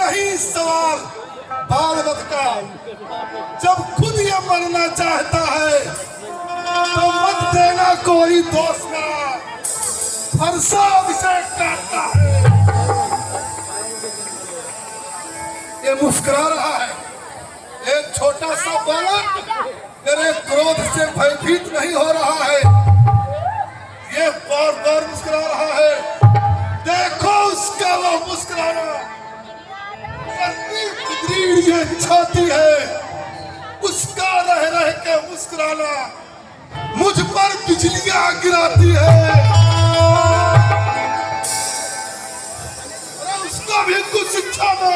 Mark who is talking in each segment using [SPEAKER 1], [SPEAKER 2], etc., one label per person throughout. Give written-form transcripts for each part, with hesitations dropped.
[SPEAKER 1] नहीं सवाल बाल वत का। जब खुद ये मरना चाहता है तो मत देना कोई दोस्त मेरा, फरसा अभिषेक काटता है। ये मुस्कुरा रहा है, एक छोटा सा बालक मेरे क्रोध से भयभीत नहीं हो रहा है, ये बार बार मुस्कुरा रहा है। देखो उसका वो मुस्कुराना, ये छाती है उसका रह रह के मुस्कुराना मुझ पर बिजलियां गिराती है। अरे उसको भी कुछ शिक्षा दो,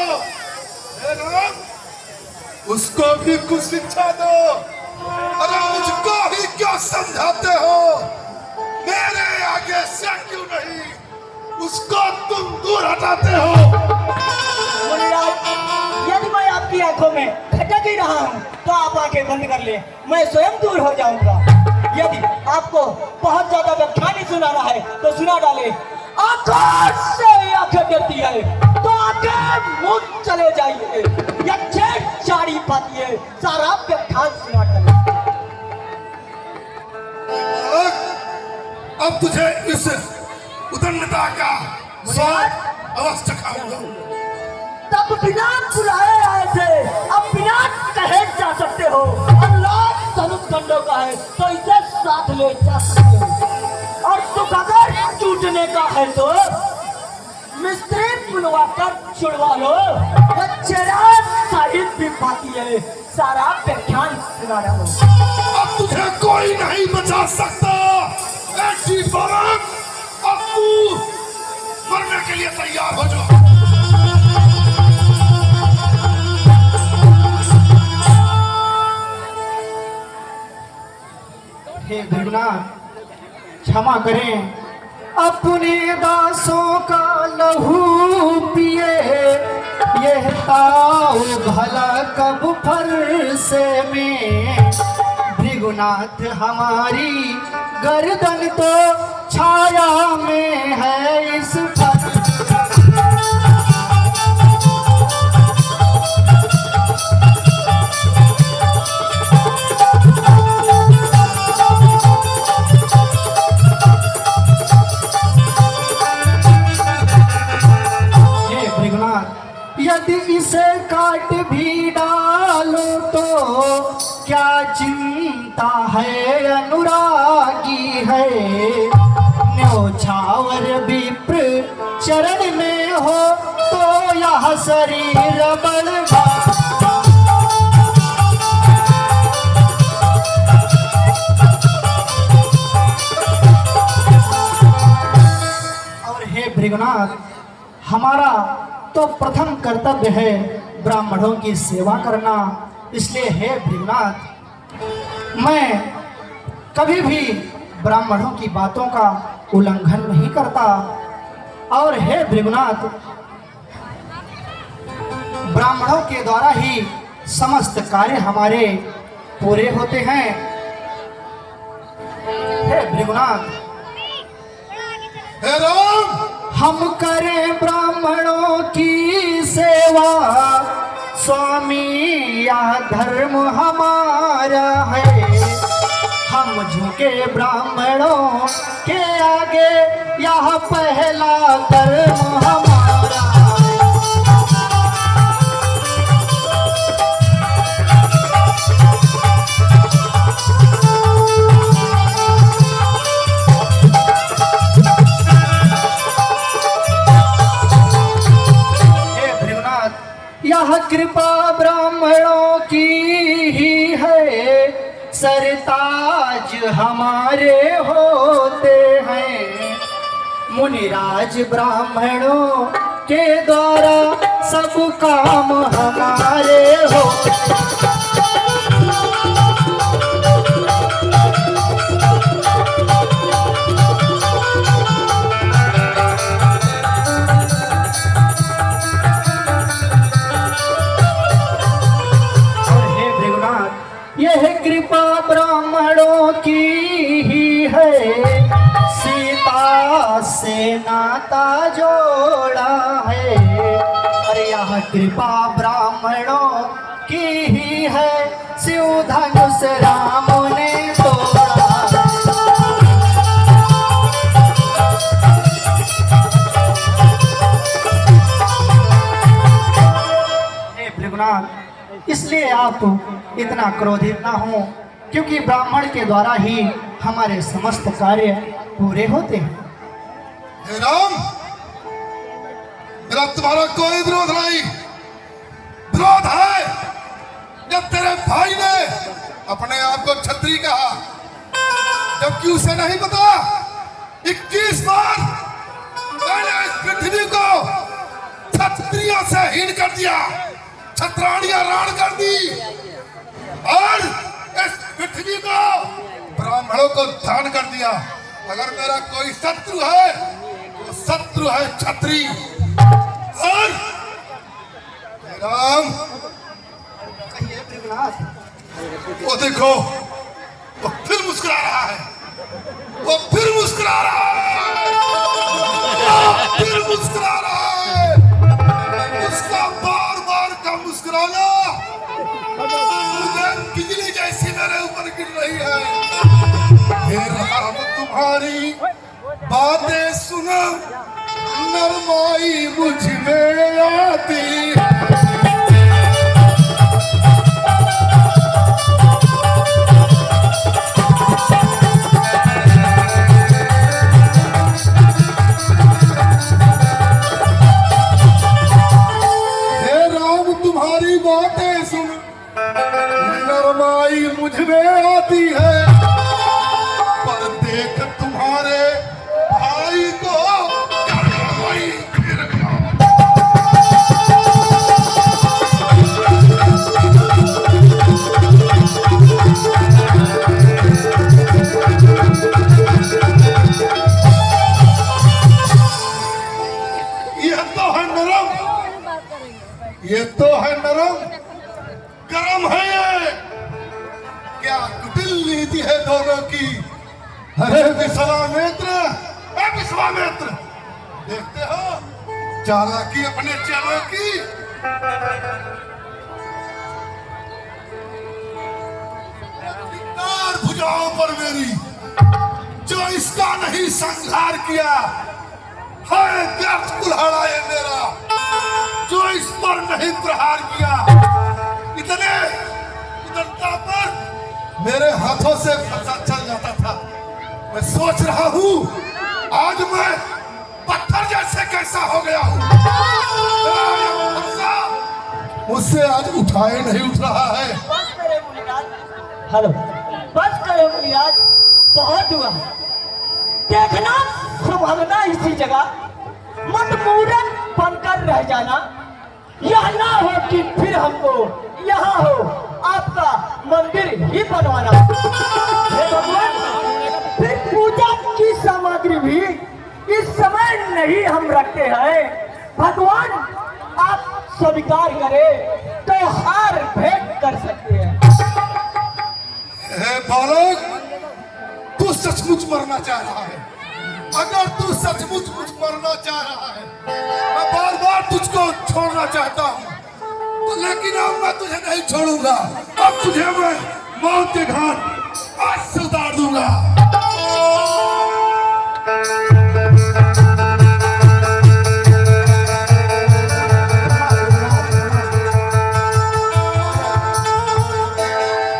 [SPEAKER 1] उसको भी कुछ शिक्षा दो। अरे मुझको ही क्यों समझाते हो, मेरे आगे से क्यों नहीं उसको तुम दूर हटाते हो।
[SPEAKER 2] यदि मैं आपकी आंखों में खटक ही रहा हूँ तो आप आंखें बंद कर ले, मैं स्वयं दूर हो जाऊंगा। यदि आपको बहुत ज्यादा व्याख्यान सुनाना है तो सुना डाले। आंखों से आंखें डरती है तो आंखें मुंह चले जाइए, या छेड़छाड़ी पाती है सारा व्याख्यान सुना डाले।
[SPEAKER 1] अब तुझे इस उदंडता का स्वाद अवश्य चखाऊंगा।
[SPEAKER 2] तब बिना बुलाए आए थे, अब बिना कहे जा सकते हो। अल्लाह धनुष खंडों का है तो इसे साथ ले जा सकते हो, और दुख अगर टूटने का है तो मिस्त्री बुलवा कर छुड़वा लो। साहिब भी पाती है सारा व्याख्यान सुना रहा हूँ।
[SPEAKER 1] अब तुझे कोई नहीं बचा सकता। अब तू मरने के लिए तैयार हो जाओ।
[SPEAKER 3] हे भगवान क्षमा करें, अपने दासों का लहू पिए, यह ताऊ भला कब फरसे में। भृगुनाथ हमारी गर्दन तो छाया में है इस यदि इसे काट भी डालो तो क्या चिंता है, अनुरागी है। न्योछावर विप्र चरण में हो तो यह शरीर बलवा। और हे भृगुनाथ, हमारा तो प्रथम कर्तव्य है ब्राह्मणों की सेवा करना, इसलिए हे भृगुनाथ मैं कभी भी ब्राह्मणों की बातों का उल्लंघन नहीं करता। और हे भृगुनाथ, ब्राह्मणों के द्वारा ही समस्त कार्य हमारे पूरे होते हैं। हे भृगुनाथ,
[SPEAKER 1] हे राम,
[SPEAKER 3] हम करें ब्राह्मणों की सेवा, स्वामी यह धर्म हमारा है। हम झुके ब्राह्मणों के आगे, यह पहला कर्म हमारा है। यह कृपा ब्राह्मणों की ही है, सरताज हमारे होते हैं। मुनिराज ब्राह्मणों के द्वारा सब काम हमारे होते हैं। यह कृपा ब्राह्मणों की ही है, सीता से नाता जोड़ा है। अरे यह कृपा ब्राह्मणों की ही है, शिव धनुष राम ने तोड़ा। हे भृगुनाथ, इसलिए आप इतना क्रोधित ना हो, क्योंकि ब्राह्मण के द्वारा ही हमारे समस्त कार्य पूरे होते हैं।
[SPEAKER 1] हे राम, मेरा तुम्हारा कोई विरोध नहीं। विरोध है जब तेरे भाई ने अपने आप को क्षत्रिय कहा, जबकि उसे नहीं पता 21 बार मैंने इस पृथ्वी को क्षत्रियों से हीन कर दिया, क्षत्राणियां राण कर दी, और इस पृथ्वी को ब्राह्मणों को दान कर दिया। अगर मेरा कोई शत्रु है तो शत्रु है क्षत्रिय। और राम,
[SPEAKER 3] कहिए भृगुनाथ।
[SPEAKER 1] वो देखो, वो फिर मुस्कुरा रहा है, वो फिर मुस्कुरा रहा है, वो फिर मुस्कुरा रहा है। उसका बार बार का मुस्कुराना मुझे बिजली जैसी मेरे ऊपर गिर रही है। हे राम, तुम्हारी बातें सुनो, नरमाई मुझ में आती है। हे राम, तुम्हारी बातें सुन, नरमाई मुझ में आती है, पर देख तुम्हारे भाई को नरमाई फिर गया। यह तो है नरम, ये तो है नरम, गरम है ये। क्या कुटिल नीति है दोनों की। अरे विश्वामित्र, अरे विश्वामित्र, देखते हो चालाकी अपने चेलों की। धिक्कार भुजाओं पर मेरी, जो इसका नहीं संहार किया। हाय व्यर्थ कुल्हाड़ा ये मेरा, जो इस पर नहीं प्रहार किया। इतने उदरता पर मेरे हाथों से फंसा चल जाता था। मैं सोच रहा हूँ आज मैं पत्थर जैसे कैसा हो गया हूँ। मुझसे आज उठाए नहीं उठ रहा है।
[SPEAKER 2] बस करे मुनिराज, हेलो, बस करे मुनिराज, बहुत हुआ। देखना संभालना इसी जगह, मत मूरत बनकर रह जाना। यह ना हो कि फिर हमको यहाँ हो आपका मंदिर ही बनवाना। हे भगवान, फिर पूजा की सामग्री भी इस समय नहीं हम रखते हैं। भगवान आप स्वीकार करें तो हार भेंट कर सकते हैं।
[SPEAKER 1] हे बालक, तू सचमुच मरना चाह रहा है। अगर तू सचमुच मुझ मरना चाह रहा है, मैं बार बार तुझको छोड़ना चाहता हूँ, तो लेकिन अब मैं तुझे नहीं छोड़ूंगा। अब तुझे मैं मौत के घाट आज से उतार दूंगा।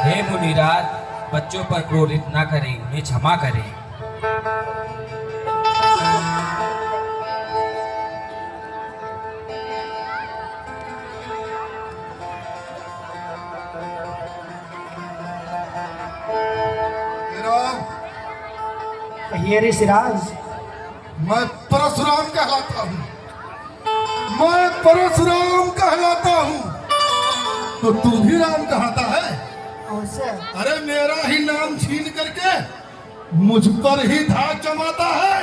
[SPEAKER 4] हे मुनिराज, बच्चों पर क्रोधित ना करें, उन्हें क्षमा करें।
[SPEAKER 3] कहिए ऋषिराज।
[SPEAKER 1] मैं परशुराम कहलाता हूँ, मैं परशुराम कहलाता हूँ, तो तू भी राम कहता है।
[SPEAKER 3] अवश्य।
[SPEAKER 1] अरे मेरा ही नाम छीन करके मुझ पर ही धाक जमाता है,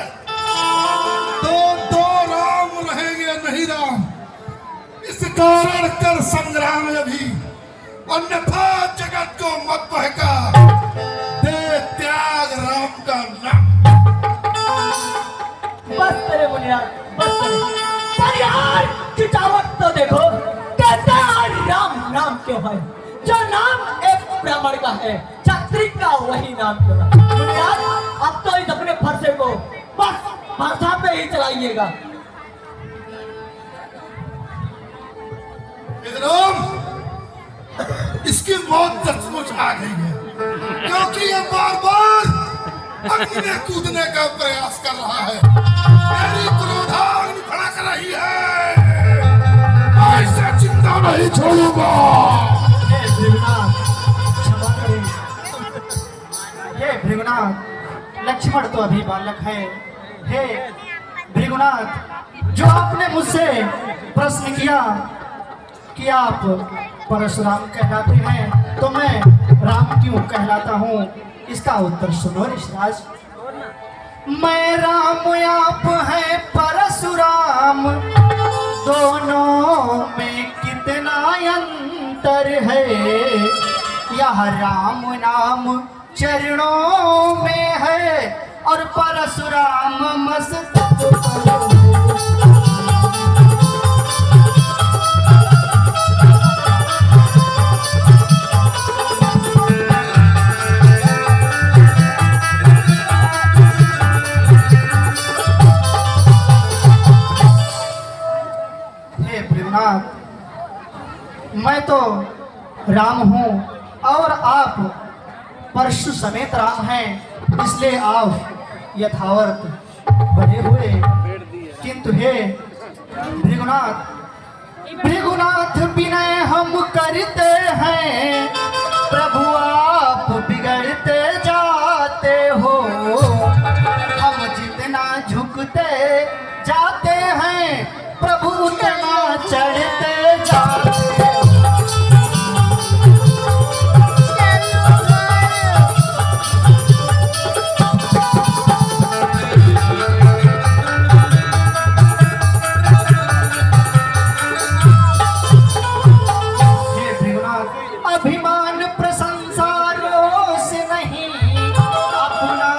[SPEAKER 1] तो दो राम रहेंगे नहीं राम। इस कारण कर संग्राम अभी, अन्यथा जगत को मत बहका। दे त्याग राम का नाम।
[SPEAKER 2] बस करे मुनिराज, बस करे। परिहार खिंचावट तो देखो, कहते हैं राम नाम क्यों है? जो नाम एक ब्राह्मण का है, क्षत्रिय का वही नाम क्यों है? मुनियार, अब तो इस अपने फरसे को बस भाषा पे ही चलाइएगा।
[SPEAKER 1] विक्रम, इसकी मौत सचमुच आ गई है, क्योंकि ये बार बार अग्नि में कूदने का प्रयास कर रहा है। मेरी क्रोधाग्नि भड़क रही है, मैं इसे जिंदा नहीं छोड़ूंगा।
[SPEAKER 3] हे भृगुनाथ, क्षमा करें। हे भृगुनाथ, लक्ष्मण तो अभी बालक है। हे भृगुनाथ, जो आपने मुझसे प्रश्न किया कि आप परशुराम कहलाते हैं, तो मैं राम क्यों कहलाता हूँ, इसका उत्तर सुनो ऋषिराज। मैं राम आप है परशुराम, दोनों में कितना अंतर है। यह राम नाम चरणों में है और परशुराम मस्तक पर। मैं तो राम हूँ और आप परशु समेत राम हैं, इसलिए आप यथावत बने हुए। किंतु हे भृगुनाथ, भृगुनाथ विनय हम करते हैं, प्रभु आप बिगड़ते जाते हो। हम जितना झुकते जाते हैं, प्रभु उतना चढ़ते जाते हैं। अभिमान प्रशंसा रोष नहीं, अपना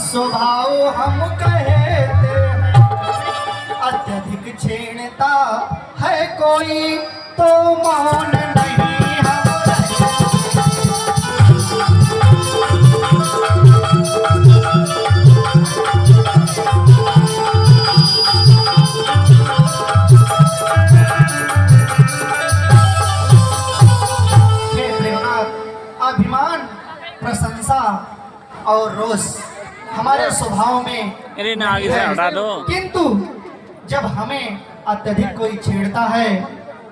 [SPEAKER 3] स्वभाव हम कहते हैं। अत्यधिक छेड़ता है कोई तो मौन नहीं हम अभिमान प्रशंसा और रोष हमारे स्वभाव में
[SPEAKER 5] आगे से हटा दो।
[SPEAKER 3] किंतु जब हमें अत्यधिक कोई छेड़ता है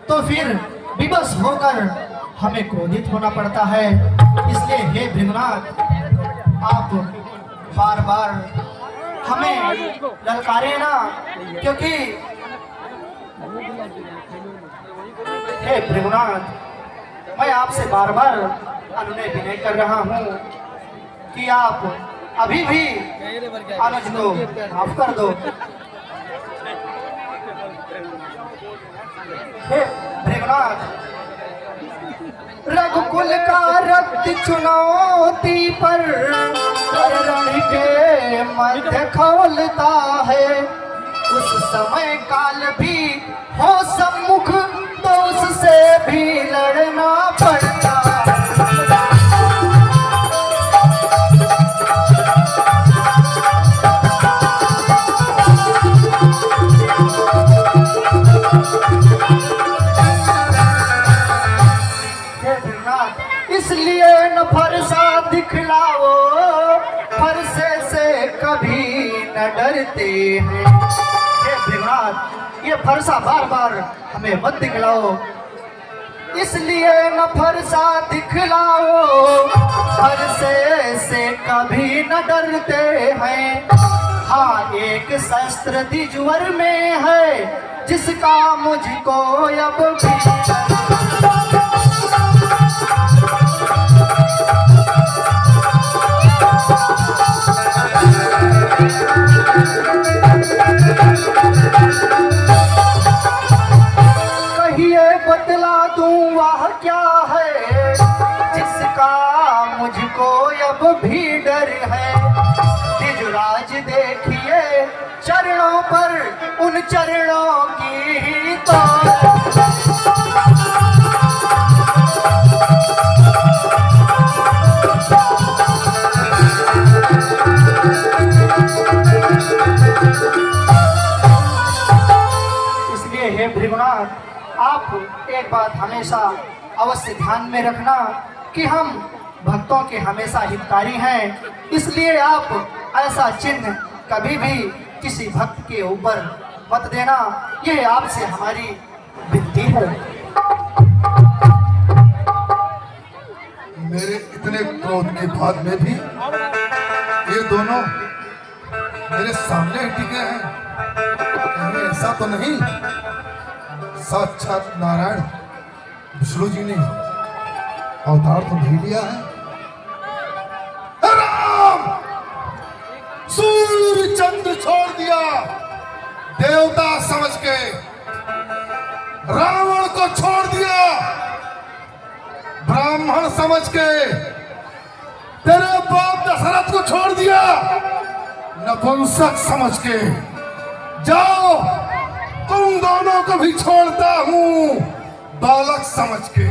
[SPEAKER 3] तो फिर विवश होकर हमें क्रोधित होना पड़ता है। इसलिए हे भृगुनाथ, आप बार बार हमें ललकारे ना, क्योंकि हे भृगुनाथ, मैं आपसे बार बार अनुनय विनय कर रहा हूँ कि आप अभी भी अनुज को माफ कर दो। हे भृगुनाथ, रघुकुल का रक्त चुनौती पर रण के मध्य खोलता है। उस समय काल भी हो सम्मुख तो उससे भी लड़ना पड़ता। इसलिए न फरसा दिखलाओ, फरसे से कभी न डरते हैं। हे भृगुनाथ, ये फरसा बार बार हमें मत दिखलाओ। इसलिए न फरसा दिखलाओ, फरसे से कभी न डरते हैं। हाँ, एक शस्त्र तिजवर में है, जिसका मुझको अब भी कहिए बतला दूं वह क्या है, जिसका मुझको अब भी डर है। द्विजराज देखिए चरणों पर, उन चरणों की ही तो भृगुनाथ, आप एक बात हमेशा अवश्य ध्यान में रखना कि हम भक्तों के हमेशा हितकारी हैं, इसलिए आप ऐसा चिन्ह कभी भी किसी भक्त के ऊपर मत देना, ये आपसे हमारी विनती है।
[SPEAKER 1] मेरे इतने क्रोध के बाद में भी ये दोनों मेरे सामने ही टिके हैं। कहीं ऐसा तो नहीं साक्षात नारायण विष्णु जी ने अवतार तो नहीं लिया है? राम सूर्य चंद्र छोड़ दिया देवता समझ के, रावण को छोड़ दिया ब्राह्मण समझ के, तेरे बाप दशरथ को छोड़ दिया नपुंसक समझ के। जाओ, तुम दोनों को भी छोड़ता हूं बालक समझ के।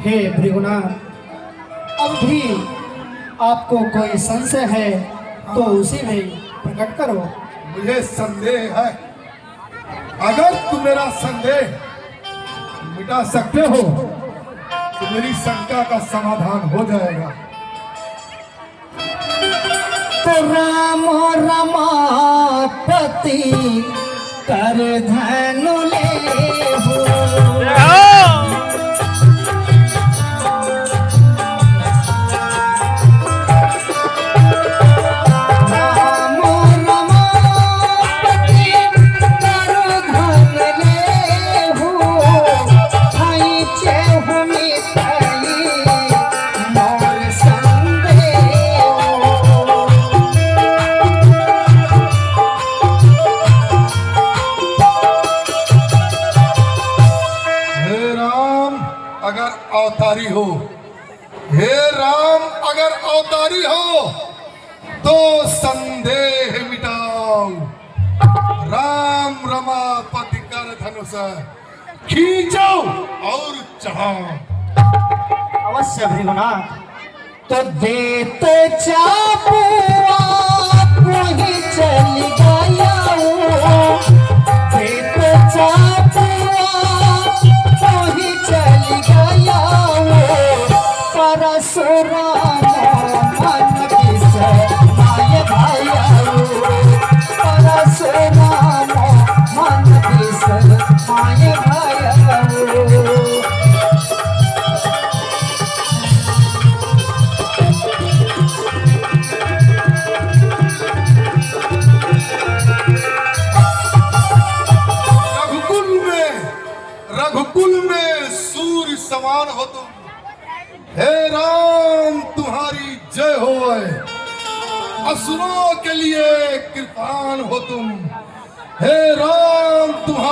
[SPEAKER 3] हे भृगुनाथ, अब भी आपको कोई संशय है तो उसी में प्रकट करो।
[SPEAKER 1] मुझे संदेह है, अगर तुम मेरा संदेह मिटा सकते हो तो मेरी शंका का समाधान हो जाएगा।
[SPEAKER 3] तो राम रमापति कर धनु ले
[SPEAKER 1] अवतारी हो, हे राम अगर अवतारी हो तो संदेह मिटाओ। राम रमापति कर धनुष खींचो और चढ़ाओ।
[SPEAKER 3] अवश्य भृगुनाथ। तो देते चापुआ वही चल गया, देते चापुआ वही चल गया। परशुराम मन माय भाया, परशुराम मन माय भाया।
[SPEAKER 1] रघुकुल में सूर्य समान हो तुम, हे राम तुम्हारी जय हो। असुरों के लिए कृपाण हो तुम, हे राम तुम्हारी